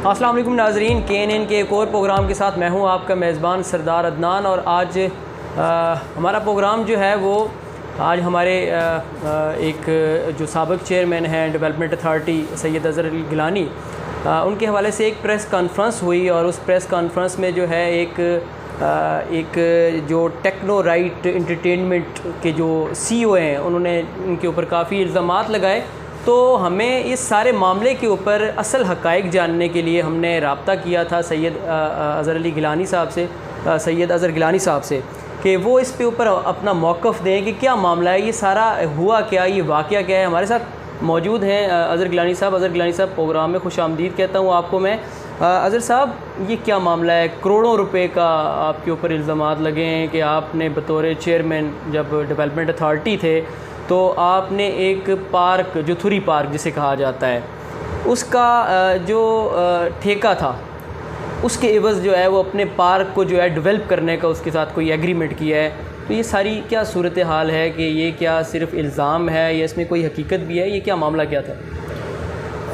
अस्सलाम वालेकुम नाज़रीन, KNN के एक और प्रोग्राम के साथ मैं हूं आपका मेज़बान सरदार अदनान। और आज हमारा प्रोग्राम जो है वो आज हमारे एक जो साबिक़ चेयरमैन हैं डेवलपमेंट अथॉरिटी सैयद अज़हर अली गिलानी, उनके हवाले से एक प्रेस कॉन्फ्रेंस हुई और उस प्रेस कॉन्फ्रेंस में जो है एक जो टेक्नो राइट एंटरटेनमेंट के जो CEO हैं उन्होंने उनके ऊपर काफ़ी इल्ज़ामात लगाए। तो हमें इस सारे मामले के ऊपर असल हक़ाइक़ जानने के लिए हमने रब्ता किया था सैयद अज़हर अली गिलानी साहब से, सैयद अज़हर गिलानी साहब से, कि वो इस पे ऊपर अपना मौक़िफ़ दें कि क्या मामला है, ये सारा हुआ क्या, ये वाक़या क्या है। हमारे साथ मौजूद हैं अज़हर गिलानी साहब। अज़हर गिलानी साहब, प्रोग्राम में खुशामदीद कहता हूँ आपको मैं। अज़हर साहब, ये क्या मामला है? करोड़ों रुपए का आपके ऊपर इल्ज़ामात लगे हैं कि आपने बतौर चेयरमैन जब डेवलपमेंट अथॉरिटी थे तो आपने एक पार्क, जो थुरी पार्क जिसे कहा जाता है, उसका जो ठेका था उसके एवज़ जो है वो अपने पार्क को जो है डेवलप करने का उसके साथ कोई एग्रीमेंट किया है। तो ये सारी क्या सूरत हाल है कि ये क्या सिर्फ़ इल्ज़ाम है या इसमें कोई हकीकत भी है? ये क्या मामला क्या था?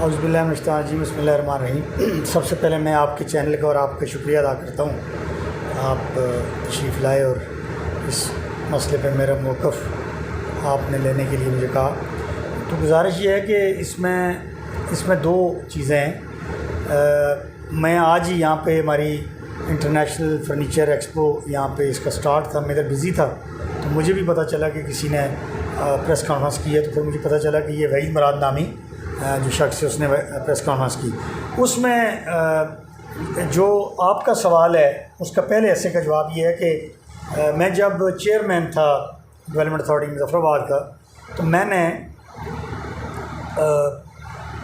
औज़ुबिल्लाहिमिनश्शैतानिर्रजीम, बिस्मिल्लाहिर्रहमानिर्रहीम। सबसे पहले मैं आपके चैनल का और आपका शुक्रिया अदा करता हूँ, आप तशरीफ़ लाए और इस मसले पर मेरा मौक़िफ़ आपने लेने के लिए मुझे कहा। तो गुजारिश ये है कि इसमें दो चीज़ें हैं। मैं आज ही यहाँ पे हमारी इंटरनेशनल फर्नीचर एक्सपो यहाँ पे इसका स्टार्ट था, मैं इधर बिज़ी था, तो मुझे भी पता चला कि किसी ने प्रेस कॉन्फ्रेंस की है। तो फिर मुझे पता चला कि ये वहीद मुराद नामी जो शख्स है उसने प्रेस कॉन्फ्रेंस की। उसमें जो आपका सवाल है उसका पहले ऐसे का जवाब ये है कि मैं जब चेयरमैन था डेवलपमेंट अथॉरिटी मुज़फ़्फ़राबाद का, तो मैंने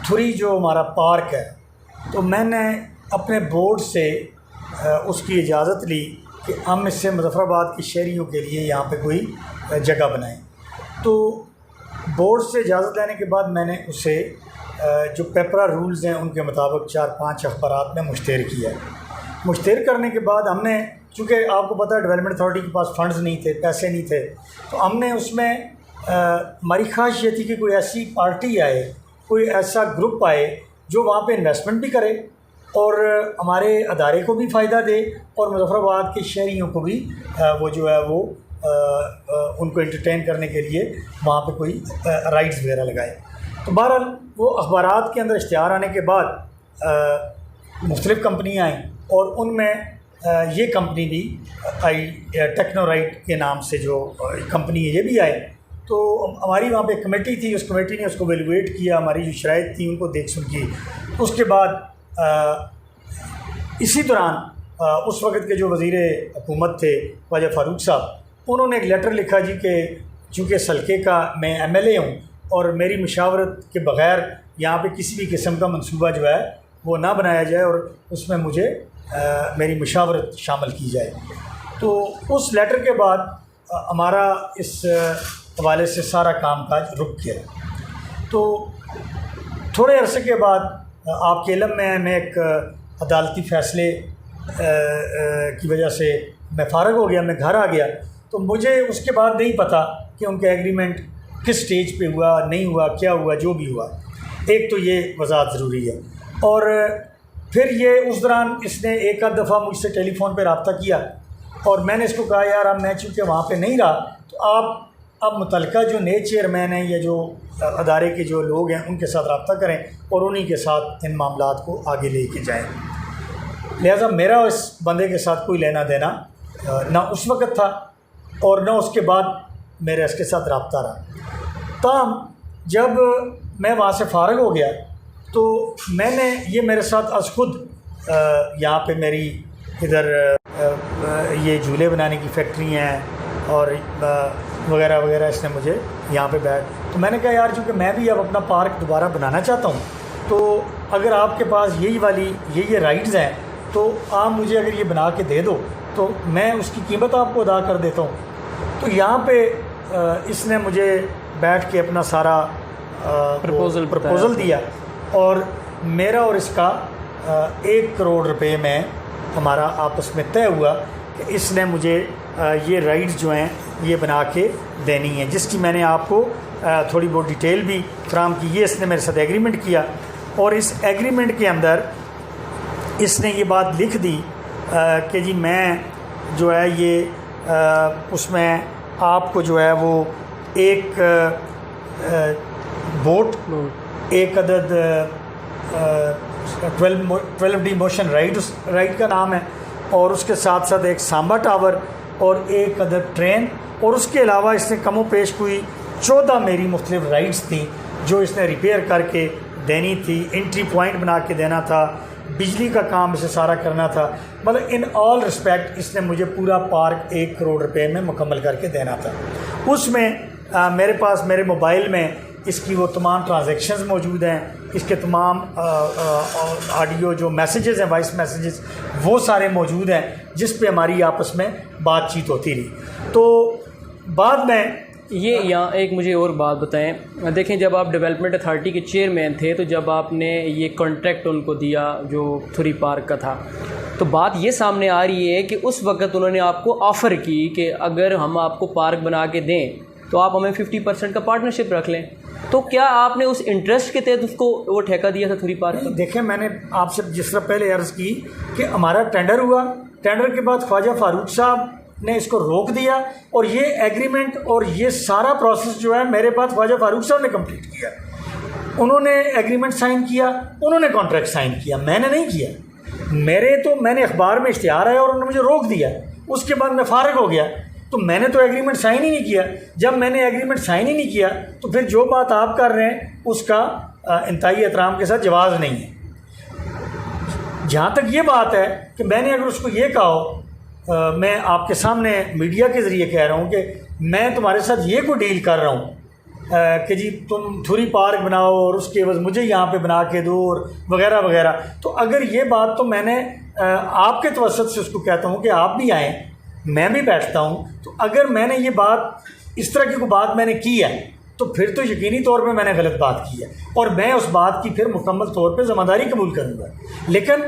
थुरी जो हमारा पार्क है, तो मैंने अपने बोर्ड से उसकी इजाज़त ली कि हम इससे मुज़फ़्फ़राबाद के शहरियों के लिए यहाँ पे कोई जगह बनाएं। तो बोर्ड से इजाज़त लेने के बाद मैंने उसे जो पेपरा रूल्स हैं उनके मुताबिक 4-5 अखबारात में मुश्तहर किया। मुश्तहर करने के बाद हमने, चूँकि आपको पता है डेवलपमेंट अथॉरिटी के पास फ़ंड्स नहीं थे, पैसे नहीं थे, तो हमने उसमें हमारी ख्वाहिश ये थी कि कोई ऐसी पार्टी आए, कोई ऐसा ग्रुप आए जो वहाँ पे इन्वेस्टमेंट भी करे और हमारे अदारे को भी फ़ायदा दे और मुज़फ़्फ़राबाद के शहरियों को भी वो जो है वो उनको एंटरटेन करने के लिए वहाँ पे कोई राइड्स वगैरह लगाए। तो बहरहाल वो अखबारात के अंदर इश्तिहार आने के बाद मुख्तलिफ़ कंपनियाँ आईं और उनमें ये कंपनी भी आई, टेक्नो राइट के नाम से जो कंपनी है ये भी आए। तो हमारी वहाँ पे कमेटी थी, उस कमेटी ने उसको वैल्यूएट किया, हमारी जो शराइत थी उनको देख सुन की। उसके बाद इसी दौरान उस वक़्त के जो वज़ीर हुकूमत थे ख्वाजा फ़ारूक साहब, उन्होंने एक लेटर लिखा जी कि चूँकि सल्के का मैं MLA हूँ और मेरी मशावरत के बग़ैर यहाँ पे किसी भी किस्म का मंसूबा जो है वो ना बनाया जाए और उसमें मुझे मेरी मशावरत शामिल की जाए। तो उस लेटर के बाद हमारा इस हवाले से सारा कामकाज रुक गया। तो थोड़े अरसे के बाद आपके इल्म में मैं एक अदालती फ़ैसले की वजह से मैं फ़ारग हो गया, मैं घर आ गया। तो मुझे उसके बाद नहीं पता कि उनका एग्रीमेंट किस स्टेज पे हुआ, नहीं हुआ, क्या हुआ, जो भी हुआ। एक तो ये वज़ाहत ज़रूरी है। और फिर ये उस दौरान इसने एक आध दफ़ा मुझसे टेलीफ़ोन पे रब्ता किया और मैंने इसको कहा, यार अब मैं चूँकि वहाँ पे नहीं रहा तो आप अब मुतलका जो नए चेयरमैन हैं या जो अदारे के जो लोग हैं उनके साथ रब्ता करें और उन्हीं के साथ इन मामलात को आगे लेके जाएँ। लिहाजा मेरा इस बंदे के साथ कोई लेना देना ना उस वक़्त था और ना उसके बाद मेरा इसके साथ रब्ता रहा। तब जब मैं वहाँ से फ़ारग हो गया तो मैंने ये मेरे साथ अज़ खुद यहाँ पे मेरी इधर ये झूले बनाने की फैक्ट्री हैं और वगैरह वगैरह, इसने मुझे यहाँ पे तो मैंने कहा यार चूँकि मैं भी अब अपना पार्क दोबारा बनाना चाहता हूँ, तो अगर आपके पास यही वाली ये राइड्स हैं तो आप मुझे अगर ये बना के दे दो तो मैं उसकी कीमत आपको अदा कर देता हूँ। तो यहाँ पे इसने मुझे बैठ के अपना सारा प्रपोज़ल दिया और मेरा और इसका 1 करोड़ रुपए में हमारा आपस में तय हुआ कि इसने मुझे ये राइड्स जो हैं ये बना के देनी है, जिसकी मैंने आपको थोड़ी बहुत डिटेल भी फराहम की। ये इसने मेरे साथ एग्रीमेंट किया और इस एग्रीमेंट के अंदर इसने ये बात लिख दी कि जी मैं जो है ये उसमें आपको जो है वो एक बोट, एक अदद 12 डी मोशन राइड का नाम है, और उसके साथ साथ एक सांबा टावर और एक अदद ट्रेन, और उसके अलावा इसने कमो पेश कोई 14 मेरी मुख्तलिफ राइड्स थी जो इसने रिपेयर करके देनी थी, एंट्री पॉइंट बना के देना था, बिजली का काम इसे सारा करना था। मतलब इन ऑल रिस्पेक्ट इसने मुझे पूरा पार्क 1 करोड़ रुपए में मुकम्मल करके देना था। उसमें मेरे पास मेरे मोबाइल में इसकी वो तमाम ट्रांजैक्शंस मौजूद हैं, इसके तमाम ऑडियो जो मैसेजेस हैं, वॉइस मैसेजेस, वो सारे मौजूद हैं जिस पे हमारी आपस में बातचीत होती रही। तो बाद में ये यहाँ एक मुझे और बात बताएं, देखें जब आप डेवलपमेंट अथॉरिटी के चेयरमैन थे तो जब आपने ये कॉन्ट्रैक्ट उनको दिया जो थुरी पार्क का था, तो बात ये सामने आ रही है कि उस वक्त उन्होंने आपको ऑफ़र की कि अगर हम आपको पार्क बना के दें तो आप हमें 50% का पार्टनरशिप रख लें। तो क्या आपने उस इंटरेस्ट के तहत उसको वो ठेका दिया था थुरी पार्क? देखें, मैंने आपसे जिस तरह पहले अर्ज़ की कि हमारा टेंडर हुआ, टेंडर के बाद ख्वाजा फारूक साहब ने इसको रोक दिया, और ये एग्रीमेंट और ये सारा प्रोसेस जो है मेरे पास ख्वाजा फारूक साहब ने कंप्लीट किया। उन्होंने एग्रीमेंट साइन किया, उन्होंने कॉन्ट्रैक्ट साइन किया, मैंने नहीं किया। मैंने अखबार में इश्तिहार आया और उन्होंने मुझे रोक दिया, उसके बाद मैं फारिग हो गया। तो मैंने तो एग्रीमेंट साइन ही नहीं किया। जब मैंने एग्रीमेंट साइन ही नहीं किया तो फिर जो बात आप कर रहे हैं उसका इंतहाई एहतराम के साथ जवाज़ नहीं है। जहाँ तक ये बात है कि मैंने अगर उसको ये कहा हो, मैं आपके सामने मीडिया के ज़रिए कह रहा हूँ कि मैं तुम्हारे साथ ये कोई डील कर रहा हूँ कि जी तुम थुरी पार्क बनाओ और उसके एवज़ मुझे यहाँ पे बना के दो और वगैरह वगैरह, तो अगर ये बात तो मैंने आपके तवस्सुत से उसको कहता हूँ कि आप भी आएँ, मैं भी बैठता हूँ। तो अगर मैंने ये बात इस तरह की कोई बात मैंने की है तो फिर तो यकीनी तौर पे मैंने गलत बात की है, और मैं उस बात की फिर मुकम्मल तौर पे ज़िम्मेदारी कबूल करूँगा। लेकिन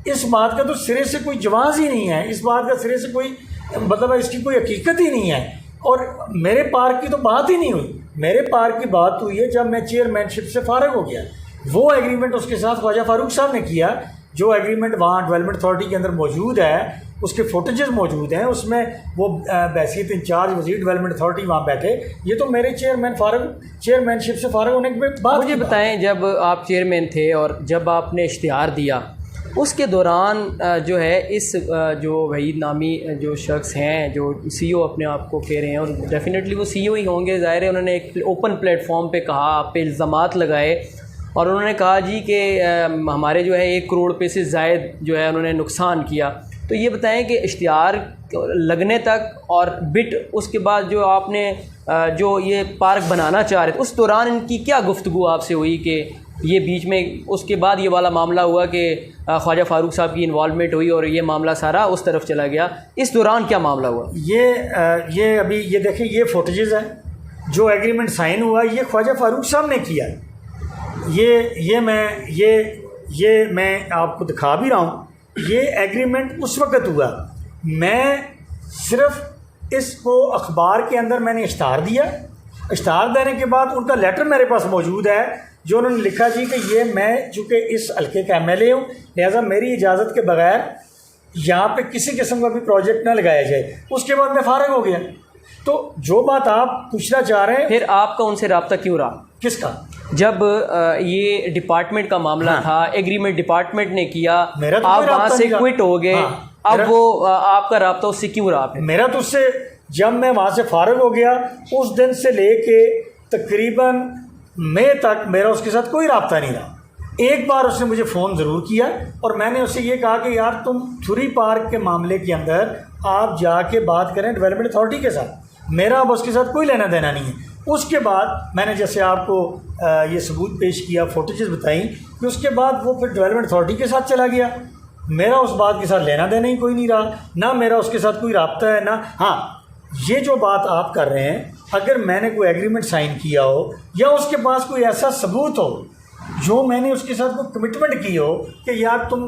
इस बात का तो सिरे से कोई जवाज़ ही नहीं है, इस बात का सिरे से कोई मतलब इसकी कोई हकीकत ही नहीं है। और मेरे पार्क की तो बात ही नहीं हुई। मेरे पार्क की बात हुई है जब मैं चेयरमैनशिप से फारिग हो गया। वो एग्रीमेंट उसके साथ ख्वाजा फारूक साहब ने किया, जो एग्रीमेंट वहाँ डेवलपमेंट अथॉरिटी के अंदर मौजूद है, उसके फुटेजेस मौजूद हैं। उसमें वो बैसियत इंचार्ज वज़ीर डेवलपमेंट अथॉरिटी वहाँ बैठे। ये तो मेरे चेयरमैनशिप से फारिग होने के बाद। मुझे बताएं, जब आप चेयरमैन थे और जब आपने इश्तिहार दिया उसके दौरान जो है इस जो वहीद नामी जो शख्स हैं जो CEO अपने आप को कह रहे हैं, और डेफिनेटली वो CEO ही होंगे, ज़ाहिर है, उन्होंने एक ओपन प्लेटफॉर्म पे कहा, आप पे इल्ज़ामात लगाए और उन्होंने कहा जी कि हमारे जो है 1 करोड़ रुपये से ज़ायद जो है उन्होंने नुकसान किया। तो ये बताएं कि इश्तिहार लगने तक और बिट उसके बाद जो आपने जो ये पार्क बनाना चाह रहे थे उस दौरान इनकी क्या गुफ्तगू आपसे हुई कि ये बीच में उसके बाद ये वाला मामला हुआ कि ख्वाजा फारूक साहब की इन्वॉल्वमेंट हुई और ये मामला सारा उस तरफ चला गया? इस दौरान क्या मामला हुआ? ये अभी ये देखें, ये फुटेजेस हैं जो एग्रीमेंट साइन हुआ, ये ख्वाजा फारूक साहब ने किया। ये मैं आपको दिखा भी रहा हूँ। ये एग्रीमेंट उस वक़्त हुआ, मैं सिर्फ इसको अखबार के अंदर मैंने इश्तार दिया। इश्तार देने के बाद उनका लेटर मेरे पास मौजूद है जो उन्होंने लिखा जी कि ये मैं चूँकि इस हल्के का MLA हूँ, लिहाजा मेरी इजाज़त के बगैर यहाँ पे किसी किस्म का भी प्रोजेक्ट ना लगाया जाए। उसके बाद मैं फारिग हो गया। तो जो बात आप पूछना चाह रहे हैं, फिर आपका उनसे रब्ता क्यों रहा? किसका? जब ये डिपार्टमेंट का मामला था, एग्रीमेंट डिपार्टमेंट ने किया, तो आप वहाँ से क्विट हो गए। अब वो आपका रब्ता उससे क्यों रहा? मेरा तो उससे, जब मैं वहाँ से फारिग हो गया उस दिन से लेके तकरीबन मई तक मेरा उसके साथ कोई रब्ता नहीं रहा। एक बार उसने मुझे फ़ोन ज़रूर किया और मैंने उससे ये कहा कि यार तुम थुरी पार्क के मामले के अंदर आप जाके बात करें डेवलपमेंट अथॉरिटी के साथ, मेरा अब उसके साथ कोई लेना देना नहीं है। उसके बाद मैंने जैसे आपको ये सबूत पेश किया, फुटेजेस बताई, कि उसके बाद वो फिर डेवलपमेंट अथॉरिटी के साथ चला गया। मेरा उस बात के साथ लेना देना ही कोई नहीं रहा, ना मेरा उसके साथ कोई रब्ता है ना। हाँ, ये जो बात आप कर रहे हैं, अगर मैंने कोई एग्रीमेंट साइन किया हो या उसके पास कोई ऐसा सबूत हो जो मैंने उसके साथ कोई कमिटमेंट की हो कि यार तुम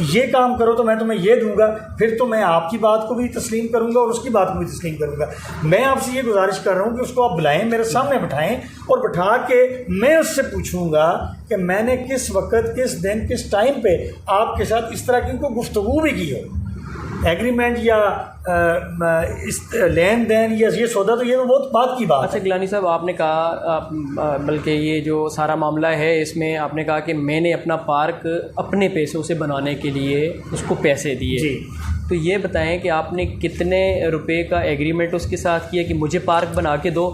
ये काम करो तो मैं तुम्हें ये दूंगा, फिर तो मैं आपकी बात को भी तस्लीम करूंगा और उसकी बात को भी तस्लीम करूंगा। मैं आपसे ये गुजारिश कर रहा हूँ कि उसको आप बुलाएं, मेरे सामने बिठाएं और बिठा के मैं उससे पूछूंगा कि मैंने किस वक्त, किस दिन, किस टाइम पे आपके साथ इस तरह की कोई गुफ्तगू भी की हो, एग्रीमेंट या इस लेन देन या ये सौदा, तो ये तो बहुत बात की बात। अच्छा गिलानी साहब, आपने कहा बल्कि ये जो सारा मामला है इसमें आपने कहा कि मैंने अपना पार्क अपने पैसों से बनाने के लिए उसको पैसे दिए जी। तो ये बताएं कि आपने कितने रुपए का एग्रीमेंट उसके साथ किया कि मुझे पार्क बना के दो,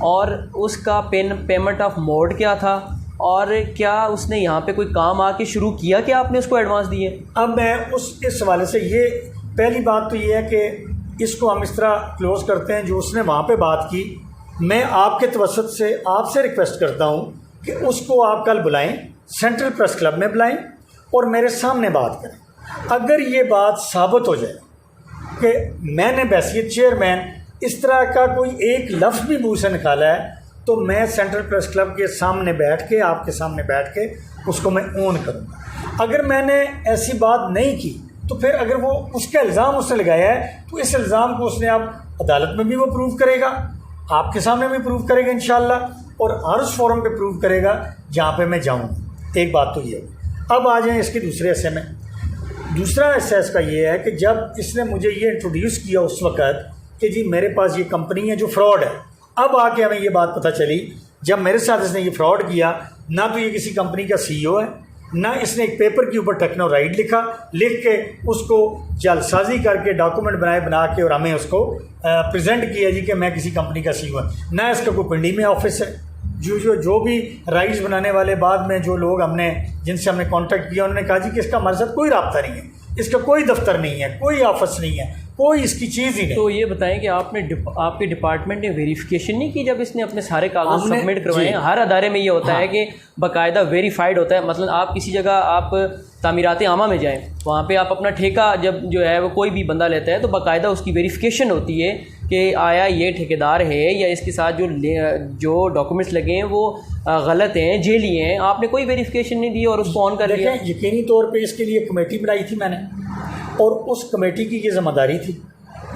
और उसका पेमेंट ऑफ मोड क्या था, और क्या उसने यहाँ पे कोई काम आके शुरू किया कि आपने उसको एडवांस दिए? अब मैं इस हवाले से, ये पहली बात तो ये है कि इसको हम इस तरह क्लोज़ करते हैं, जो उसने वहाँ पे बात की, मैं आपके तवस्सुत से आपसे रिक्वेस्ट करता हूँ कि उसको आप कल बुलाएं, सेंट्रल प्रेस क्लब में बुलाएं और मेरे सामने बात करें। अगर ये बात साबित हो जाए कि मैंने बैसियत चेयरमैन इस तरह का कोई एक लफ्ज़ भी मुँह से निकाला है, तो मैं सेंट्रल प्रेस क्लब के सामने बैठ के, आपके सामने बैठ के उसको मैं ऑन करूँगा। अगर मैंने ऐसी बात नहीं की तो फिर अगर वो उसका इल्ज़ाम उसने लगाया है तो इस इल्ज़ाम को उसने अब अदालत में भी वो प्रूव करेगा, आपके सामने भी प्रूव करेगा इंशाअल्लाह, और हर उस फोरम पे प्रूव करेगा जहाँ पे मैं जाऊँ। एक बात तो ये है। अब आ जाएँ इसके दूसरे हिस्से में। दूसरा हिस्सा इसका ये है कि जब इसने मुझे ये इंट्रोड्यूस किया उस वक़्त कि जी मेरे पास ये कंपनी है जो फ्रॉड है, अब आके हमें ये बात पता चली जब मेरे साथ इसने ये फ्रॉड किया, ना तो ये किसी कंपनी का CEO है, ना इसने एक पेपर के ऊपर टेक्नो राइट लिख के उसको जालसाजी करके डॉक्यूमेंट बना के और हमें उसको प्रेजेंट किया जी कि मैं किसी कंपनी का CEO हूँ, ना इसका कोई पिंडी में ऑफिस है। जो भी राइट्स बनाने वाले बाद में जो लोग जिनसे हमने कांटेक्ट किया, उन्होंने कहा जी कि इसका हमारे साथ कोई राब्ता नहीं है, इसका कोई दफ्तर नहीं है, कोई ऑफिस नहीं है, कोई इसकी चीज़ ही नहीं। तो ये बताएं कि आपके डिपार्टमेंट ने वेरिफिकेशन नहीं की जब इसने अपने सारे कागज सबमिट करवाए? हर अदारे में ये होता है कि बाकायदा वेरीफाइड होता है। मतलब आप किसी जगह आप तामीरात आमा में जाएं, वहाँ पे आप अपना ठेका जब जो है वो कोई भी बंदा लेता है तो बाकायदा उसकी वेरिफिकेशन होती है कि आया ये ठेकेदार है या इसके साथ जो डॉक्यूमेंट्स लगे हैं वो गलत हैं, जेली हैं। आपने कोई वेरिफिकेशन नहीं दी और उसको ऑन कर दिया। यकीनी तौर पे इसके लिए कमेटी बनाई थी मैंने, और उस कमेटी की ये ज़िम्मेदारी थी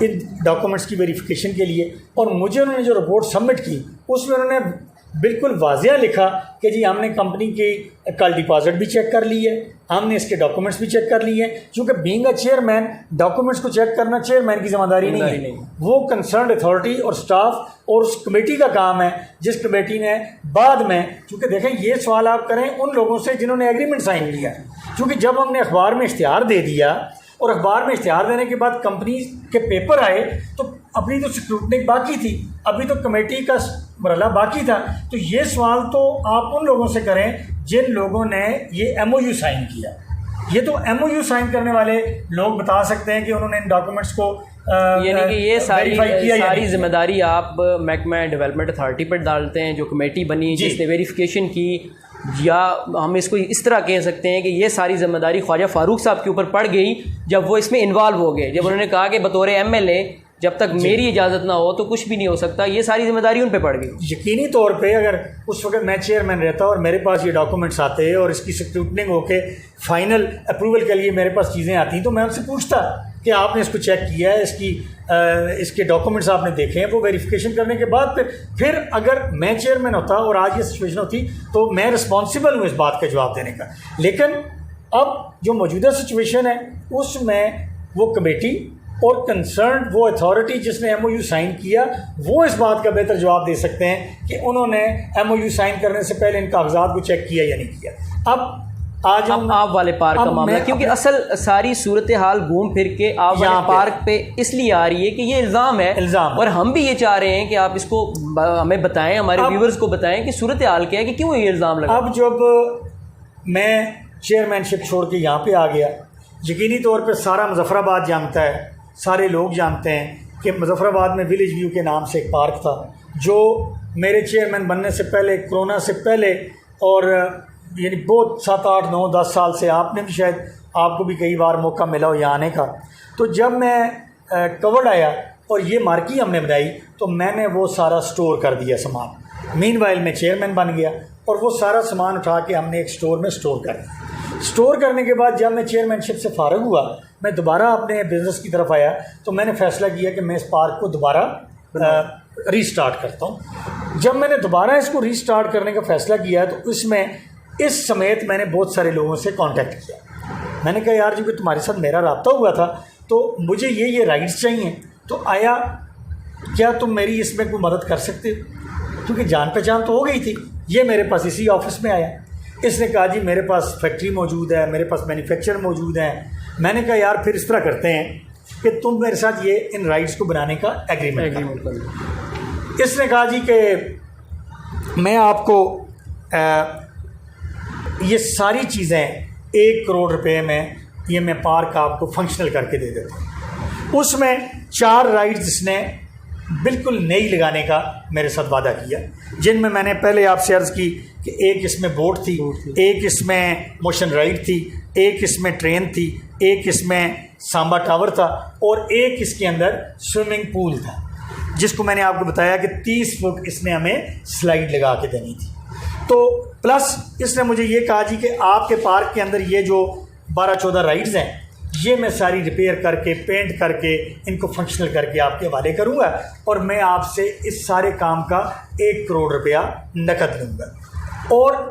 इन डॉक्यूमेंट्स की वेरिफिकेशन के लिए, और मुझे उन्होंने जो रिपोर्ट सबमिट की उसमें उन्होंने बिल्कुल वाज़िया लिखा कि जी हमने कंपनी की कल डिपॉजिट भी चेक कर ली है, हमने इसके डॉक्यूमेंट्स भी चेक कर लिए हैं, क्योंकि बीइंग अ चेयरमैन डॉक्यूमेंट्स को चेक करना चेयरमैन की जिम्मेदारी नहीं है, वो कंसर्न्ड अथॉरिटी और स्टाफ और उस कमेटी का काम है, जिस कमेटी ने बाद में, क्योंकि देखें ये सवाल आप करें उन लोगों से जिन्होंने एग्रीमेंट साइन किया, क्योंकि जब हमने अखबार में इश्तिहार दे दिया और अखबार में इश्तिहार देने के बाद कंपनी के पेपर आए तो अपनी तो स्क्रूटनी बाकी थी, अभी तो कमेटी का मरला बाकी था। तो ये सवाल तो आप उन लोगों से करें जिन लोगों ने ये MOU साइन किया। ये तो MOU साइन करने वाले लोग बता सकते हैं कि उन्होंने इन डॉक्यूमेंट्स को यानी कि ये सारी जिम्मेदारी आप महकमा डेवलपमेंट अथॉरिटी पर डालते हैं, जो कमेटी बनी जिसने वेरिफिकेशन की, या हम इसको इस तरह कह सकते हैं कि ये सारी जिम्मेदारी ख्वाजा फारूक साहब के ऊपर पड़ गई जब वो इसमें इन्वॉल्व हो गए, जब उन्होंने कहा कि बतौर MLA जब तक मेरी इजाज़त ना हो तो कुछ भी नहीं हो सकता, ये सारी जिम्मेदारी उन पे पड़ गई। यकीनी तौर पे अगर उस वक्त मैं चेयरमैन रहता और मेरे पास ये डॉक्यूमेंट्स आते और इसकी स्क्रूटनिंग होके फाइनल अप्रूवल के लिए मेरे पास चीज़ें आती तो मैं उनसे पूछता कि आपने इसको चेक किया है, इसके डॉक्यूमेंट्स आपने देखे हैं, वो वेरिफिकेशन करने के बाद फिर अगर मैं चेयरमैन होता और आज ये सिचुएशन होती तो मैं रिस्पॉन्सिबल हूँ इस बात का जवाब देने का। लेकिन अब जो मौजूदा सिचुएशन है उसमें वो कमेटी और कंसर्न वो अथॉरिटी जिसने MOU साइन किया वो इस बात का बेहतर जवाब दे सकते हैं कि उन्होंने MOU साइन करने से पहले इन कागजात को चेक किया या नहीं किया। अब आज आप वाले पार्क का मामला, क्योंकि असल सारी सूरत हाल घूम फिर के आप वाले पार्क पे इसलिए आ रही है कि ये इल्ज़ाम है, और हम भी ये चाह रहे हैं कि आप इसको हमें बताएं, हमारे व्यूवर्स को बताएं कि सूरत हाल क्या है, कि क्यों ये इल्ज़ाम लगा। अब जब मैं चेयरमैनशिप छोड़ के यहाँ पे आ गया, यकीनी तौर पर सारा मुजफ्फराबाद जानता है, सारे लोग जानते हैं कि मुजफ्फराबाद में विलेज व्यू के नाम से एक पार्क था जो मेरे चेयरमैन बनने से पहले, कोरोना से पहले, और यानी बहुत 7, 8, 9, 10 साल से, आपने भी शायद, आपको भी कई बार मौका मिला हो यहाँ आने का। तो जब मैं कवर्ड आया और ये मार्की हमने बनाई तो मैंने वो सारा स्टोर कर दिया सामान। मीनवाइल में चेयरमैन बन गया और वो सारा सामान उठा के हमने एक स्टोर में स्टोर कर दिया। स्टोर करने के बाद जब मैं चेयरमैनशिप से फ़ारिग हुआ, मैं दोबारा अपने बिज़नेस की तरफ आया, तो मैंने फ़ैसला किया कि मैं इस पार्क को दोबारा रीस्टार्ट करता हूँ। जब मैंने दोबारा इसको रीस्टार्ट करने का फ़ैसला किया तो इसमें इस समेत मैंने बहुत सारे लोगों से कांटेक्ट किया। मैंने कहा यार, क्योंकि तुम्हारे साथ मेरा रब्ता हुआ था तो मुझे ये राइट्स चाहिए, तो आया क्या तुम मेरी इसमें कोई मदद कर सकते हो? क्योंकि जान पहचान तो हो गई थी। ये मेरे पास इसी ऑफिस में आया, इसने कहा जी मेरे पास फैक्ट्री मौजूद है, मेरे पास मैन्युफैक्चर मौजूद है। मैंने कहा यार फिर इस तरह करते हैं कि तुम मेरे साथ ये इन राइट्स को बनाने का एग्रीमेंट कर। इसने कहा जी कि मैं आपको ये सारी चीज़ें 1 करोड़ रुपए में ये मैं पार्क आपको फंक्शनल करके दे देता हूँ। उसमें 4 राइड्स इसने बिल्कुल नई लगाने का मेरे साथ वादा किया, जिनमें मैंने पहले आपसे अर्ज़ की कि एक इसमें बोट थी, एक इसमें मोशन राइड थी, एक इसमें ट्रेन थी, एक इसमें सांबा टावर था और एक इसके अंदर स्विमिंग पूल था, जिसको मैंने आपको बताया कि 30 फुट इसने हमें स्लाइड लगा के देनी थी। तो प्लस इसने मुझे ये कहा जी कि आपके पार्क के अंदर ये जो 12-14 राइड्स हैं ये मैं सारी रिपेयर करके पेंट करके इनको फंक्शनल करके आपके हवाले करूँगा और मैं आपसे इस सारे काम का 1 करोड़ रुपया नकद लूँगा और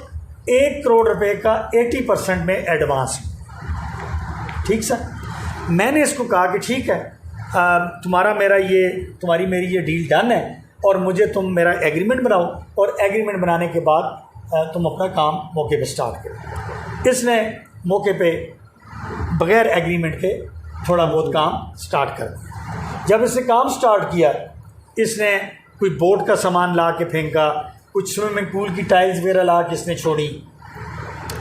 1 करोड़ रुपए का 80% में एडवांस। ठीक सर। मैंने इसको कहा कि ठीक है, तुम्हारी मेरी ये डील डन है और मुझे तुम मेरा एग्रीमेंट बनाओ और एग्रीमेंट बनाने के बाद तुम अपना काम मौके पे स्टार्ट करो। इसने मौके पे बग़ैर एग्रीमेंट के थोड़ा बहुत काम स्टार्ट कर दिया। जब इसने काम स्टार्ट किया, इसने कोई बोट का सामान ला के फेंका, कुछ स्विमिंग पूल की टाइल्स वगैरह ला के इसने छोड़ी।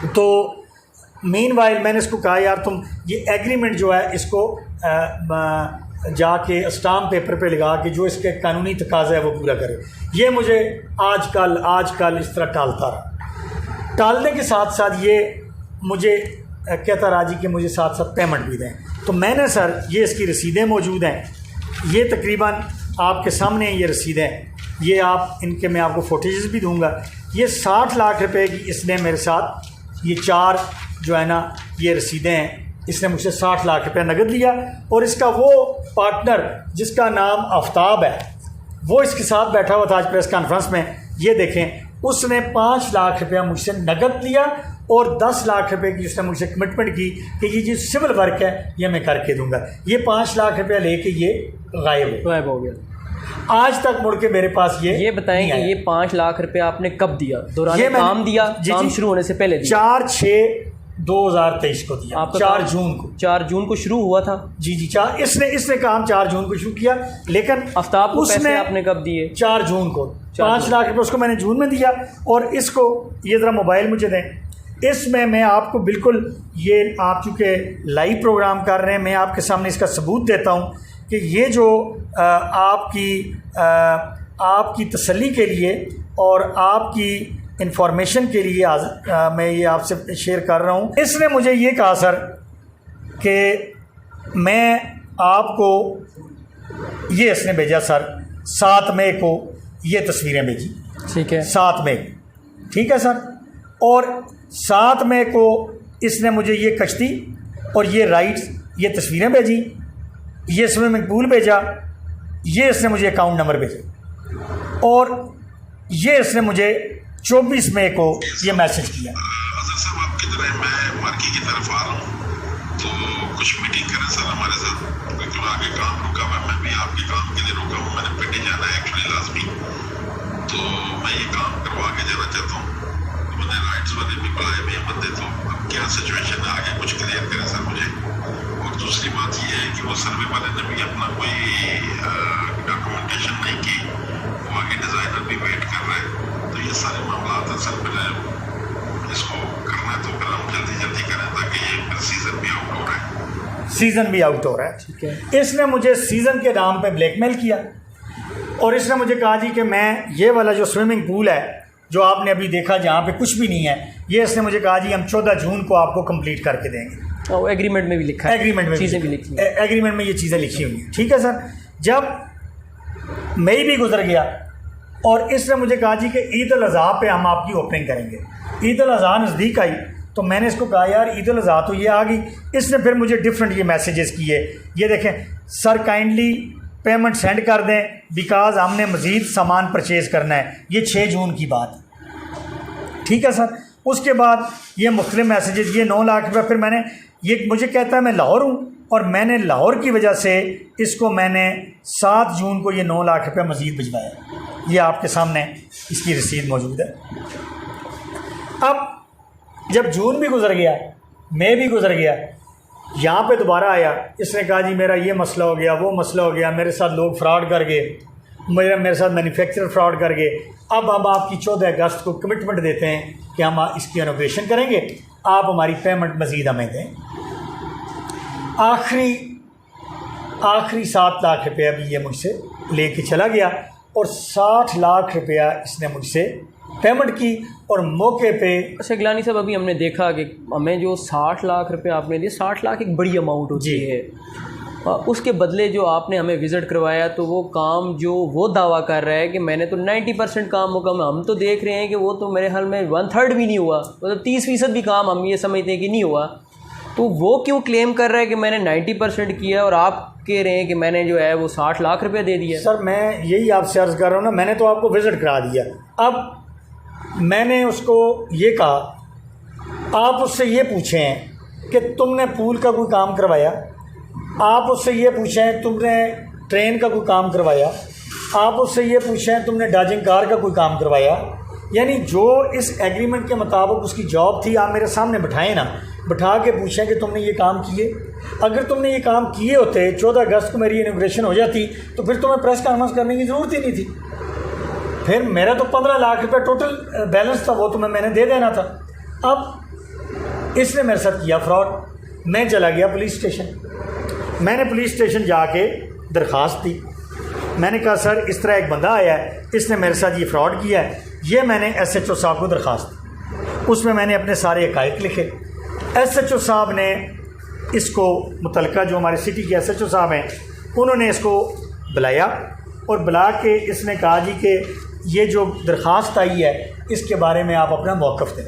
तो मीनवाइल मैंने इसको कहा यार तुम ये एग्रीमेंट जो है इसको जाके स्टाम्प पेपर पे लगा के जो इसके कानूनी तकाज़ा है वो पूरा करे। ये मुझे आजकल इस तरह टालता रहा। टालने के साथ साथ ये मुझे कहता रहा जी कि मुझे साथ साथ पेमेंट भी दें। तो मैंने सर ये इसकी रसीदें मौजूद हैं, ये तकरीबन आपके सामने ये रसीदें, ये आप इनके मैं आपको फोटेजेस भी दूंगा। ये 60 लाख रुपए की इसने मेरे साथ ये 4 जो है ना ये रसीदें हैं, इसने मुझसे 60 लाख रुपए नगद लिया और इसका वो पार्टनर जिसका नाम आफ्ताब है वो इसके साथ बैठा हुआ था आज प्रेस कॉन्फ्रेंस में। ये देखें, उसने 5 लाख रुपया मुझसे नगद लिया और 10 लाख रुपए की उसने मुझसे कमिटमेंट की कि ये जो सिविल वर्क है ये मैं करके दूंगा। ये 5 लाख रुपया लेके ये गायब हो गया। आज तक मुड़ के मेरे पास ये बताएं कि ये 5 लाख रुपया आपने कब दिया? दौरान काम दिया, काम शुरू होने से पहले दिया? 4/6/2023 को दिया। 4 जून को 4 जून को शुरू हुआ था। जी इसने काम 4 जून को शुरू किया, लेकिन आफ्ताब को पैसे आपने कब दिए? 4 जून को 5 लाख रुपये उसको मैंने जून में दिया। और इसको ये ज़रा मोबाइल मुझे दें, इसमें मैं आपको बिल्कुल ये आप चूँकि लाइव प्रोग्राम कर रहे हैं, मैं आपके सामने इसका सबूत देता हूँ कि ये जो आपकी तसल्ली के लिए और आपकी इंफॉर्मेशन के लिए आज मैं ये आपसे शेयर कर रहा हूँ। इसने मुझे ये कहा सर कि मैं आपको ये इसने भेजा सर 7 मई को ये तस्वीरें भेजी। ठीक है, 7 मई, ठीक है सर। और 7 मई को इसने मुझे ये कश्ती और ये राइड्स ये तस्वीरें भेजी, ये स्विमिंग पूल भेजा, ये इसने मुझे अकाउंट नंबर भेजा और ये इसने मुझे 24 मई को ये मैसेज किया। अजहर साहब आप किधर हैं? मैं मार्की की तरफ आ रहा हूँ, तो कुछ मीटिंग करें सर हमारे साथ, बिल्कुल आगे काम रुका हुआ, मैं भी आपके काम के लिए रुका हूँ। मैंने पिंडी जाना है एक्चुअली लाजमी, तो मैं ये काम करवा के जाना चाहता हूँ। तो मैंने राइट्स वाले भी बुलाए हुए हैं बंदे, तो अब क्या सिचुएशन है आगे कुछ क्लियर करें सर मुझे। और दूसरी बात ये है कि वो सर्वे वाले ने भी अपना कोई डॉक्यूमेंटेशन नहीं की, वो आगे डिज़ाइनर भी वेट कर रहे हैं। तो ये सारे मामला आता सर, पहले इसको करना है तो फिर हम जल्दी करें ताकि ये फिर सीज़न भी आउट हो रहा है। सीज़न भी आउट हो रहा है, ठीक है। इसने मुझे सीज़न के नाम पे ब्लैकमेल किया और इसने मुझे कहा जी कि मैं ये वाला जो स्विमिंग पूल है जो आपने अभी देखा जहाँ पे कुछ भी नहीं है, ये इसने मुझे कहा जी हम 14 जून को आपको कंप्लीट करके देंगे। और एग्रीमेंट में भी लिखा है, एग्रीमेंट में चीज़ें भी लिखी हैं, एग्रीमेंट में ये चीज़ें लिखी हुई हैं, ठीक है सर। जब मई भी गुजर गया और इसने मुझे कहा जी कि ईद उल अज़हा पे हम आपकी ओपनिंग करेंगे। ईद उल अज़हा नज़दीक आई तो तो मैंने इसको कहा यार ईद उल अज़हा तो ये आ गई। इसने फिर मुझे डिफरेंट ये मैसेजेस किए, ये देखें सर काइंडली पेमेंट सेंड कर दें बिकॉज हमने मज़ीद सामान परचेज़ करना है, ये 6 जून की बात है। ठीक है सर। उसके बाद ये मुख्तलिफ मैसेजेस, ये 9 लाख रुपये। फिर मैंने ये मुझे कहता है मैं लाहौर हूँ और मैंने लाहौर की वजह से इसको मैंने 7 जून को ये 9 लाख रुपये मज़ीद भिजवाया। ये आपके सामने इसकी रसीद मौजूद है। अब जब जून भी गुजर गया, मई भी गुजर गया, यहाँ पे दोबारा आया, इसने कहा जी मेरा ये मसला हो गया, वो मसला हो गया, मेरे साथ लोग फ्रॉड कर गए, मेरे साथ मैन्युफैक्चरर फ्रॉड कर गए। अब हम आपकी 14 अगस्त को कमिटमेंट देते हैं कि हम इसकी इनोवेशन करेंगे, आप हमारी पेमेंट मज़ीद हमें दें। आखिरी 7 लाख रुपये अभी ये मुझसे लेके चला गया और 60 लाख रुपया इसने मुझसे पेमेंट की और मौके पे। अच्छा गिलानी साहब, अभी हमने देखा कि हमें जो 60 लाख रुपए आपने दिए, 60 लाख एक बड़ी अमाउंट होती है, उसके बदले जो आपने हमें विज़िट करवाया तो वो काम जो वो दावा कर रहा है कि मैंने तो 90% काम मुकम्मल, हम तो देख रहे हैं कि वो तो मेरे हाल में 1/3 भी नहीं हुआ, मतलब 30% भी काम हम ये समझते हैं कि नहीं हुआ। तो वो क्यों क्लेम कर रहा है कि मैंने 90% किया और आप कह रहे हैं कि मैंने जो है वो 60 लाख रुपये दे दिया? सर मैं यही आपसे अर्ज़ कर रहा हूँ ना, मैंने तो आपको विज़िट करा दिया। अब मैंने उसको ये कहा आप उससे ये पूछें कि तुमने पूल का कोई काम करवाया, आप उससे ये पूछें तुमने ट्रेन का कोई काम करवाया, आप उससे ये पूछें तुमने डाजिंग कार का कोई काम करवाया। यानी जो इस एग्रीमेंट के मुताबिक उसकी जॉब थी, आप मेरे सामने बिठाएं ना, बिठा के पूछें कि तुमने ये काम किए। अगर तुमने ये काम किए होते, 14 अगस्त को मेरी इनॉग्रेशन हो जाती, तो फिर तुम्हें प्रेस कॉन्फ्रेंस करने की ज़रूरत ही नहीं थी। फिर मेरा तो 15 लाख रुपये टोटल बैलेंस था, वो तुम्हें मैंने दे देना था। अब इसने मेरे साथ किया फ्रॉड। मैं चला गया पुलिस स्टेशन। मैंने पुलिस स्टेशन जाके दरख्वास्त दी। मैंने कहा सर इस तरह एक बंदा आया है, इसने मेरे साथ ये फ्रॉड किया है। ये मैंने SHO साहब को दरख्वास्त दी, उसमें मैंने अपने सारे हक़ाइक़ लिखे। SHO साहब ने इसको, मुतलका जो हमारे सिटी के SHO साहब हैं, उन्होंने इसको बुलाया और बुला के इसने कहा जी कि ये जो दरख्वास्त आई है इसके बारे में आप अपना मौक़िफ़ दें।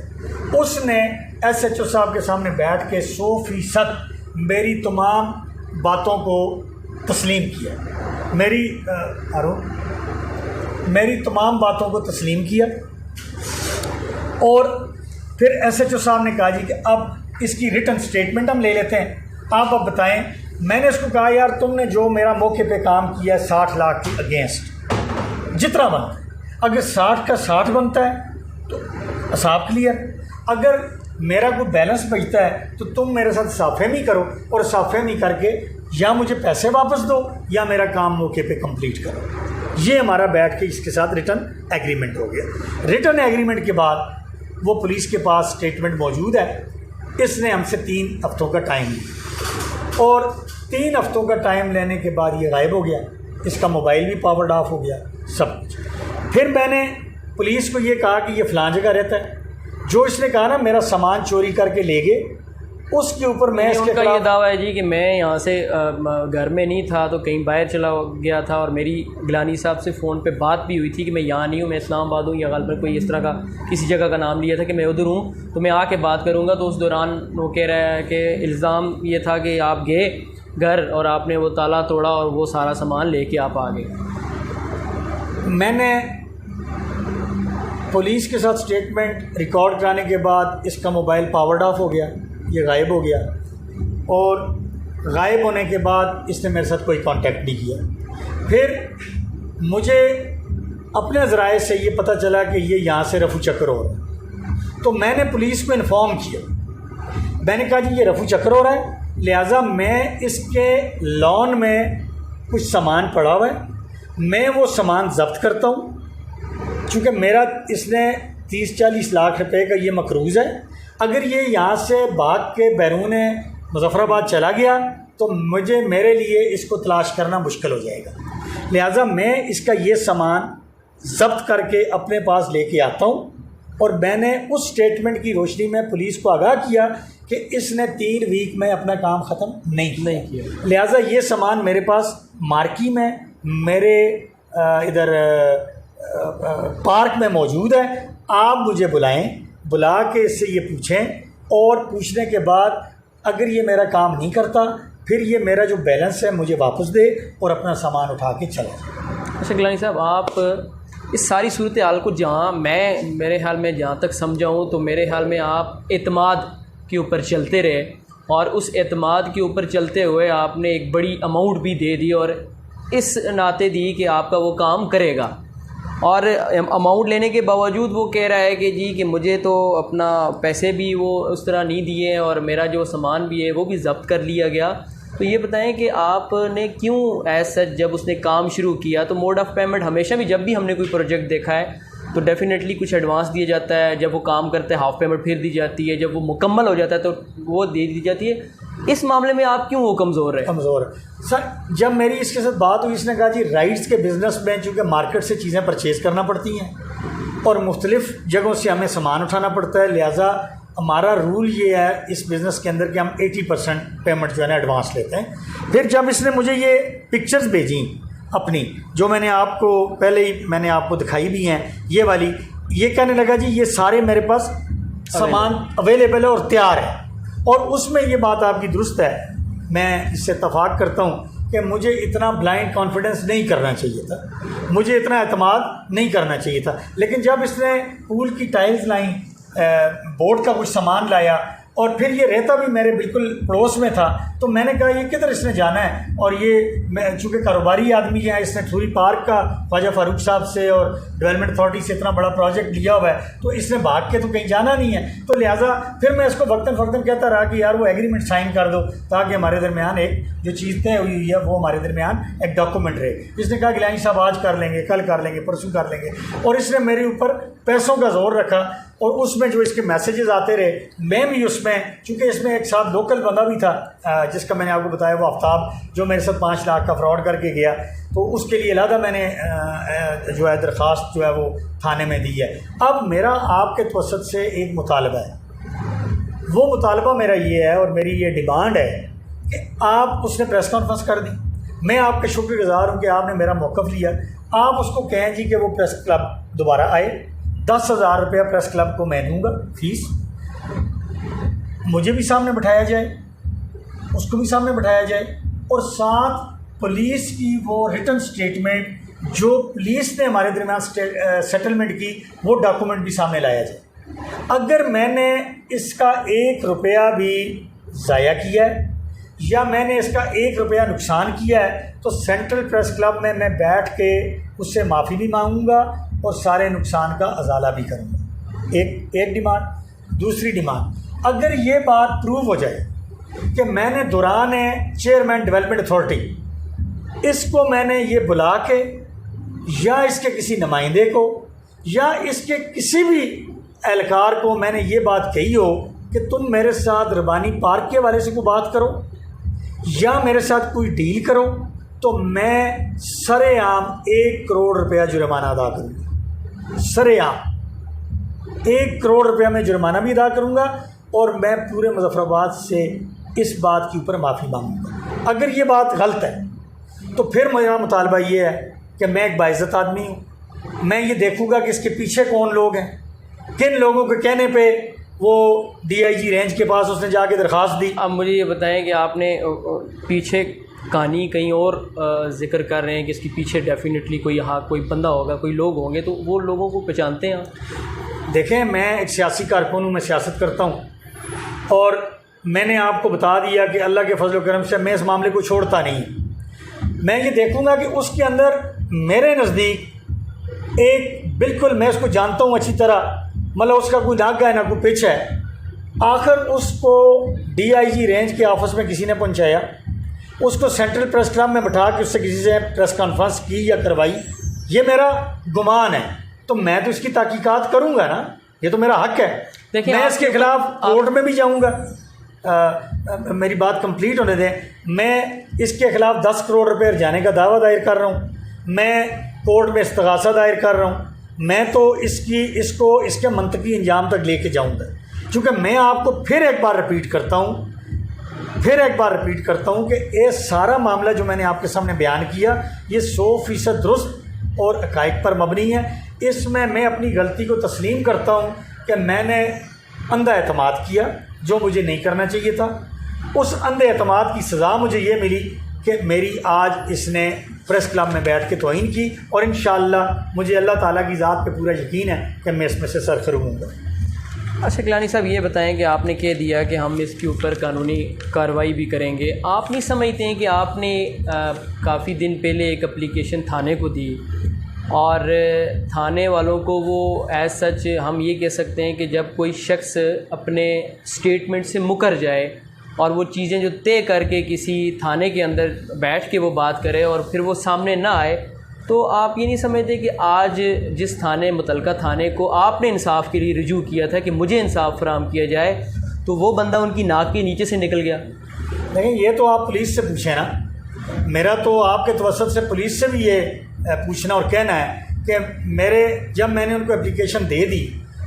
उसने SHO साहब के सामने बैठ के 100% मेरी तमाम बातों को तस्लीम किया, मेरी तमाम बातों को तस्लीम किया। और फिर SHO साहब ने कहा जी कि अब इसकी रिटन स्टेटमेंट हम ले लेते हैं, आप अब बताएं। मैंने इसको कहा यार तुमने जो मेरा मौके पे काम किया 60 लाख के अगेंस्ट जितना बनता है, अगर 60 का 60 बनता है तो साफ क्लियर। अगर मेरा कोई बैलेंस बचता है तो तुम मेरे साथ साफेमी करो और साफेमी करके या मुझे पैसे वापस दो या मेरा काम मौके पे कंप्लीट करो। ये हमारा बैठ के इसके साथ रिटर्न एग्रीमेंट हो गया। रिटर्न एग्रीमेंट के बाद वो पुलिस के पास स्टेटमेंट मौजूद है। इसने हमसे 3 हफ्तों का टाइम लिया और 3 हफ्तों का टाइम लेने के बाद ये गायब हो गया। इसका मोबाइल भी पावर्ड ऑफ हो गया, सब कुछ। फिर मैंने पुलिस को ये कहा कि ये फ़लाँ जगह रहता है। जो इसने कहा ना मेरा सामान चोरी करके ले गए, उसके ऊपर मैं इसके उनका ये दावा है जी कि मैं यहाँ से घर में नहीं था तो कहीं बाहर चला गया था और मेरी गिलानी साहब से फ़ोन पे बात भी हुई थी कि मैं यहाँ नहीं हूँ, मैं इस्लामाबाद हूँ या गलबन कोई इस तरह का किसी जगह का नाम लिया था कि मैं उधर हूँ, तो मैं आके बात करूँगा। तो उस दौरान वो कह रहा है कि इल्ज़ाम ये था कि आप गए घर और आपने वो ताला तोड़ा और वो सारा सामान लेके आप आ गए। मैंने पुलिस के साथ स्टेटमेंट रिकॉर्ड कराने के बाद इसका मोबाइल पावर्ड ऑफ हो गया, ये गायब हो गया और गायब होने के बाद इसने मेरे साथ कोई कांटेक्ट नहीं किया। फिर मुझे अपने ज़राए से ये पता चला कि ये यहाँ से रफू चक्कर हो रहा है, तो मैंने पुलिस को इन्फॉर्म किया। मैंने कहा जी ये रफू चक्कर हो रहा है, लिहाजा मैं इसके लॉन में कुछ सामान पड़ा हुआ है, मैं वो सामान ज़ब्त करता हूँ। चूँकि मेरा इसने 30-40 लाख रुपए का ये मकरूज़ है, अगर ये यहाँ से भाग के बैरून मुज़फ़्फ़राबाद चला गया तो मेरे लिए इसको तलाश करना मुश्किल हो जाएगा। लिहाजा मैं इसका ये सामान ज़ब्त करके अपने पास लेके आता हूँ और मैंने उस स्टेटमेंट की रोशनी में पुलिस को आगाह किया कि इसने 3 वीक में अपना काम ख़त्म नहीं किया। लिहाजा ये सामान मेरे पास मार्की में मेरे इधर पार्क में मौजूद है। आप मुझे बुलाएं, बुला के इससे ये पूछें और पूछने के बाद अगर ये मेरा काम नहीं करता फिर ये मेरा जो बैलेंस है मुझे वापस दे और अपना सामान उठा के चला जाए। अच्छा गिलानी साहब, आप इस सारी सूरत हाल को जहाँ मेरे ख्याल में जहाँ तक समझाऊँ तो मेरे ख्याल में आप एतमाद के ऊपर चलते रहे और उस एतमाद के ऊपर चलते हुए आपने एक बड़ी अमाउंट भी दे दी और इस नाते दी कि आपका वो काम करेगा, और अमाउंट लेने के बावजूद वो कह रहा है कि जी कि मुझे तो अपना पैसे भी वो उस तरह नहीं दिए और मेरा जो सामान भी है वो भी ज़ब्त कर लिया गया। तो ये बताएं कि आपने क्यों ऐसा, जब उसने काम शुरू किया तो मोड ऑफ़ पेमेंट हमेशा भी, जब भी हमने कोई प्रोजेक्ट देखा है तो डेफ़िनेटली कुछ एडवांस दिया जाता है, जब वो काम करते हैं हाफ़ पेमेंट फिर दी जाती है, जब वो मुकम्मल हो जाता है तो वो दे दी जाती है। इस मामले में आप क्यों वो कमज़ोर है? कमज़ोर है सर, जब मेरी इसके साथ बात हुई इसने कहा जी राइट्स के बिज़नेस में चूँकि मार्केट से चीज़ें परचेज़ करना पड़ती हैं और मुख्तलिफ़ जगहों से हमें सामान उठाना पड़ता है, लिहाजा हमारा रूल ये है इस बिज़नेस के अंदर कि हम 80% पेमेंट जो है ना एडवांस लेते हैं। फिर जब इसने मुझे ये पिक्चर्स भेजी अपनी, जो मैंने आपको पहले ही मैंने आपको दिखाई भी हैं, ये वाली, ये कहने लगा जी ये सारे मेरे पास सामान अवेलेबल है और तैयार है, और उसमें ये बात आपकी दुरुस्त है, मैं इससे इत्तफाक करता हूँ कि मुझे इतना ब्लाइंड कॉन्फिडेंस नहीं करना चाहिए था, मुझे इतना एतमाद नहीं करना चाहिए था। लेकिन जब इसने पूल की टाइल्स लाई, बोर्ड का कुछ सामान लाया और फिर ये रहता भी मेरे बिल्कुल पड़ोस में था, तो मैंने कहा ये किधर इसने जाना है, और ये मैं चूँकि कारोबारी आदमी है, इसने ठूरी पार्क का ख्वाजा फारूक साहब से और डेवलपमेंट अथॉरिटी से इतना बड़ा प्रोजेक्ट लिया हुआ है, तो इसने भाग के तो कहीं जाना नहीं है। तो लिहाजा फिर मैं इसको वक्तन फ़क्तन कहता रहा कि यार वो एग्रीमेंट साइन कर दो ताकि हमारे दरमियान एक जो चीज़ तय हुई है वो हमारे दरमियान एक डॉक्यूमेंट रहे। इसने कहा गिलानी साहब आज कर लेंगे, कल कर लेंगे, परसों कर लेंगे, और इसने मेरे ऊपर पैसों का जोर रखा, और उसमें जो इसके मैसेजेस आते रहे, मैं भी उसमें, चूँकि इसमें एक साथ लोकल बंदा भी था जिसका मैंने आपको बताया वो आफ्ताब, जो मेरे साथ 5 लाख का फ्रॉड करके गया, तो उसके लिए अलहदा मैंने जो है दरख्वास्त जो है वो थाने में दी है। अब मेरा आपके तवसत से एक मुतालबा है, वो मुतालबा मेरा ये है और मेरी ये डिमांड है कि आप उसने प्रेस कॉन्फ्रेंस कर दी, मैं आपके शुक्रगुज़ार हूँ कि आपने मेरा मौक़िफ़ लिया, आप उसको कहें जी कि वो प्रेस क्लब दोबारा आए, 10,000 रुपया प्रेस क्लब को मैं दूँगा फीस, मुझे भी सामने बिठाया जाए, उसको भी सामने बिठाया जाए, और साथ पुलिस की वो रिटन स्टेटमेंट जो पुलिस ने हमारे दरमियान सेटलमेंट की वो डॉक्यूमेंट भी सामने लाया जाए। अगर मैंने इसका 1 रुपया भी ज़ाया किया है या मैंने इसका 1 रुपया नुकसान किया है तो सेंट्रल प्रेस क्लब में मैं बैठ के उससे माफ़ी भी मांगूंगा और सारे नुकसान का अजाला भी करूंगा। एक डिमांड। दूसरी डिमांड, अगर ये बात प्रूव हो जाए कि मैंने दौरान चेयरमैन डेवलपमेंट अथॉरिटी इसको मैंने ये बुला के या इसके किसी नुमाइंदे को या इसके किसी भी एहलकार को मैंने ये बात कही हो कि तुम मेरे साथ रबानी पार्क के वाले से कोई बात करो या मेरे साथ कोई डील करो, तो मैं सरेआम 1 करोड़ रुपया जुर्माना अदा करूँगा। सरेआम 1 करोड़ रुपया मैं जुर्माना भी अदा करूँगा और मैं पूरे मुजफ्फराबाद से इस बात के ऊपर माफ़ी मांगूंगा। अगर ये बात गलत है तो फिर मेरा मुतालबा ये है कि मैं एक बाइज़्ज़त आदमी हूँ, मैं ये देखूँगा कि इसके पीछे कौन लोग हैं, किन लोगों के कहने पे वो DIG रेंज के पास उसने जाके दरख्वास्त दी। अब मुझे ये बताएं कि आपने पीछे कहानी कहीं और जिक्र कर रहे हैं कि इसके पीछे डेफिनेटली कोई कोई बंदा होगा, कोई लोग होंगे, तो वो लोगों को पहचानते हैं आप? देखें, मैं एक सियासी कारकुन हूँ, मैं सियासत करता हूँ और मैंने आपको बता दिया कि अल्लाह के फजल करम से मैं इस मामले को छोड़ता नहीं। मैं ये देखूँगा कि उसके अंदर मेरे नज़दीक एक बिल्कुल, मैं उसको जानता हूँ अच्छी तरह, मतलब उसका कोई नागा है ना कोई पिच है, आखिर उसको DIG रेंज के ऑफिस में किसी ने पहुंचाया, उसको सेंट्रल प्रेस क्लब में बिठा के उससे किसी से प्रेस कॉन्फ्रेंस की या करवाई, ये मेरा गुमान है, तो मैं तो इसकी तहकीकात करूंगा ना, ये तो मेरा हक है। देखिए, मैं इसके खिलाफ कोर्ट में भी जाऊंगा। मेरी बात कंप्लीट होने दें। मैं इसके खिलाफ 10 करोड़ रुपये जाने का दावा दायर कर रहा हूँ, मैं कोर्ट में इस्तगासा दायर कर रहा हूँ, मैं तो इसके मंतकी अंजाम तक लेके जाऊंगा। क्योंकि मैं आपको फिर एक बार रिपीट करता हूँ कि ये सारा मामला जो मैंने आपके सामने बयान किया ये 100% दुरुस्त और हक़ाइक़ पर मबनी है। इसमें मैं अपनी गलती को तस्लीम करता हूँ कि मैंने अंधा एतमाद किया, जो मुझे नहीं करना चाहिए था। उस अंधे एतमाद की सज़ा मुझे ये मिली कि मेरी आज इसने प्रेस क्लब में बैठ के तौहीन की, और इंशाअल्लाह मुझे अल्लाह ताला की ज़ात पे पूरा यकीन है कि मैं इसमें से सर खरूंगा। अच्छा गिलानी साहब, ये बताएं कि आपने कह दिया कि हम इसके ऊपर कानूनी कार्रवाई भी करेंगे, आप नहीं समझते हैं कि आपने काफ़ी दिन पहले एक एप्लीकेशन थाने को दी और थाने वालों को वो एज सच हम ये कह सकते हैं कि जब कोई शख्स अपने स्टेटमेंट से मुकर जाए और वो चीज़ें जो तय करके किसी थाने के अंदर बैठ के वो बात करे और फिर वो सामने ना आए, तो आप ये नहीं समझते कि आज जिस मुतलका थाने को आपने इंसाफ के लिए रुजू किया था कि मुझे इंसाफ फराहम किया जाए, तो वो बंदा उनकी नाक के नीचे से निकल गया? नहीं, ये तो आप पुलिस से पूछें ना। मेरा तो आपके तवस्सुत से पुलिस से भी ये पूछना और कहना है कि जब मैंने उनको एप्लीकेशन दे दी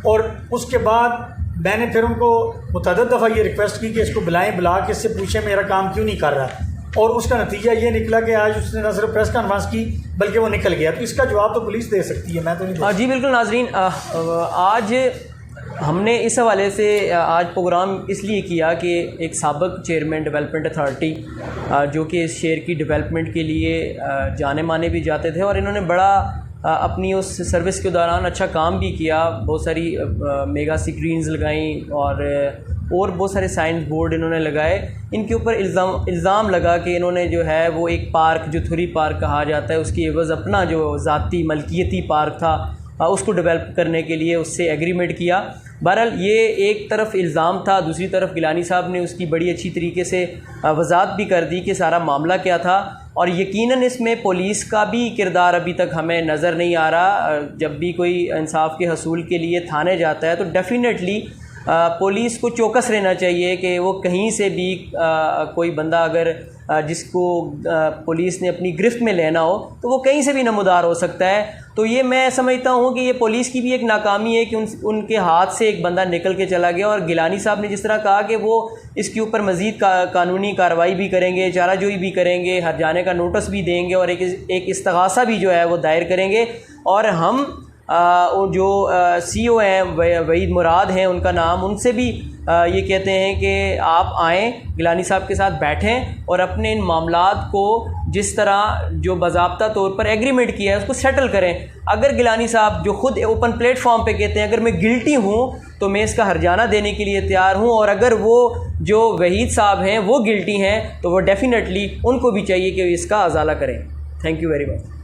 और उसके बाद मैंने फिर उनको मुतअद्दिद दफ़ा ये रिक्वेस्ट की कि इसको बुला के इससे पूछें मेरा काम क्यों नहीं कर रहा, और उसका नतीजा ये निकला कि आज उसने न सिर्फ प्रेस कॉन्फ्रेंस की बल्कि वो निकल गया। तो इसका जवाब तो पुलिस दे सकती है, मैं तो नहीं। जी बिल्कुल नाजरीन, आज हमने इस हवाले से आज प्रोग्राम इसलिए किया कि एक साबिक़ चेयरमैन डेवलपमेंट अथॉरिटी जो कि इस शहर की डेवलपमेंट के लिए जाने माने भी जाते थे और इन्होंने बड़ा अपनी उस सर्विस के दौरान अच्छा काम भी किया, बहुत सारी मेगा स्क्रीन्स लगाई और बहुत सारे साइंस बोर्ड इन्होंने लगाए। इनके ऊपर इल्ज़ाम लगा कि इन्होंने जो है वो एक पार्क जो थुरी पार्क कहा जाता है उसकी एवज़ अपना जो ज़ाती मलकियती पार्क था उसको डेवलप करने के लिए उससे एग्रीमेंट किया। बहरहाल ये एक तरफ इल्ज़ाम था, दूसरी तरफ गिलानी साहब ने उसकी बड़ी अच्छी तरीके से वजाहत भी कर दी कि सारा मामला क्या था, और यकीनन इसमें पुलिस का भी किरदार अभी तक हमें नज़र नहीं आ रहा। जब भी कोई इंसाफ के हसूल के लिए थाने जाता है तो डेफ़िनेटली पुलिस को चौकस रहना चाहिए कि वो कहीं से भी कोई बंदा अगर जिसको पुलिस ने अपनी गिरफ्त में लेना हो तो वो कहीं से भी नमूदार हो सकता है। तो ये मैं समझता हूँ कि ये पुलिस की भी एक नाकामी है कि उनके हाथ से एक बंदा निकल के चला गया। और गिलानी साहब ने जिस तरह कहा कि वो इसके ऊपर मज़ीद कानूनी कार्रवाई भी करेंगे, चाराजोई भी करेंगे, हर जाने का नोटिस भी देंगे और एक इस्तगासा भी जो है वो दायर करेंगे। और हम जो CEO हैं वहीद मुराद हैं उनका नाम, उनसे भी ये कहते हैं कि आप आएँ गिलानी साहब के साथ बैठें और अपने इन मामलात को जिस तरह जो बाज़ाब्ता तौर पर एग्रीमेंट किया है उसको सेटल करें। अगर गिलानी साहब जो खुद ओपन प्लेटफॉर्म पे कहते हैं अगर मैं गिल्टी हूँ तो मैं इसका हर्जाना देने के लिए तैयार हूँ, और अगर वो जो वहीद साहब हैं वो गिल्टी हैं तो वो डेफ़िनेटली उनको भी चाहिए कि इसका अजाला करें। Thank you very much.